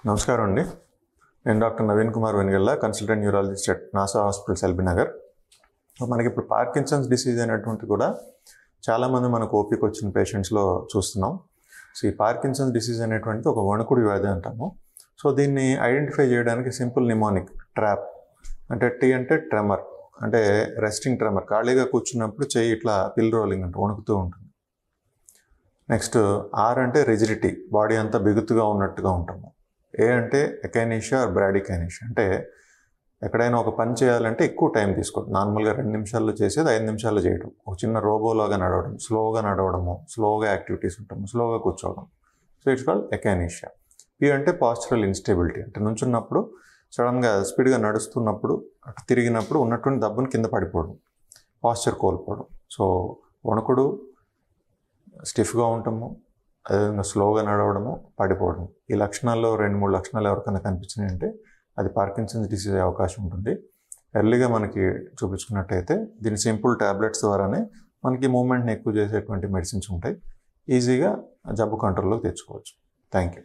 నమస్కారం అండి. నేను doctor Naveen Kumar Venigalla, consultant neurologist at NASA hospitals LB Nagar. మనకి ఇప్పుడు పార్కిన్సన్స్ డిసీజ్ అనేటువంటి కూడా చాలామంది మనకు ఓపిక వచ్చిన పేషెంట్స్లో చూస్తున్నాం. సో ఈ పార్కిన్సన్స్ డిసీజ్ అనేటువంటిది ఒక వణుకుడు వ్యాధి అంటాము. సో దీన్ని ఐడెంటిఫై చేయడానికి సింపుల్ నిమోనిక్ ట్రాప్ అంటే టీ అంటే ట్రెమర్, అంటే రెస్టింగ్ ట్రెమర్, ఖాళీగా కూర్చున్నప్పుడు చెయ్యి ఇట్లా పిల్ రోలింగ్ అంటే వణుకుతూ ఉంటుంది. నెక్స్ట్ ఆర్ అంటే రిజిడిటీ, బాడీ అంతా బిగుతుగా ఉన్నట్టుగా ఉంటాము. ఏ అంటే ఎకైనీషియా ఆర్ బ్రాడికైనీషియా, అంటే ఎక్కడైనా ఒక పని చేయాలంటే ఎక్కువ టైం తీసుకోవడం. నార్మల్గా 2 నిమిషాల్లో చేసేది 5 నిమిషాల్లో చేయడం, ఒక చిన్న రోబోలాగా నడవడం, స్లోగా నడవడము, స్లోగా యాక్టివిటీస్ ఉంటాము, స్లోగా కూర్చోవడం. So it's called akinesia. P అంటే పాస్చరల్ ఇన్స్టెబిలిటీ, అంటే నుంచున్నప్పుడు సడన్గా స్పీడ్గా నడుస్తున్నప్పుడు అటు తిరిగినప్పుడు ఉన్నటువంటి దబ్బుని కింద పడిపోవడం, పాస్చర్ కోల్పోవడం. సో వణుకుడు, స్టిఫ్గా ఉండటము, అదేవిధంగా స్లోగా నడవడము, పడిపోవడం. ఈ లక్షణాల్లో 2-3 లక్షణాలు ఎవరికైనా కనిపించినాయంటే అది పార్కిన్సన్స్ డిసీజ్ అయ్యే అవకాశం ఉంటుంది. ఎర్లీగా మనకి చూపించుకున్నట్టయితే దీని సింపుల్ ట్యాబ్లెట్స్ ద్వారానే మనకి మూమెంట్ని ఎక్కువ చేసేటువంటి మెడిసిన్స్ ఉంటాయి. ఈజీగా జబ్బు కంట్రోల్లోకి తెచ్చుకోవచ్చు. Thank you.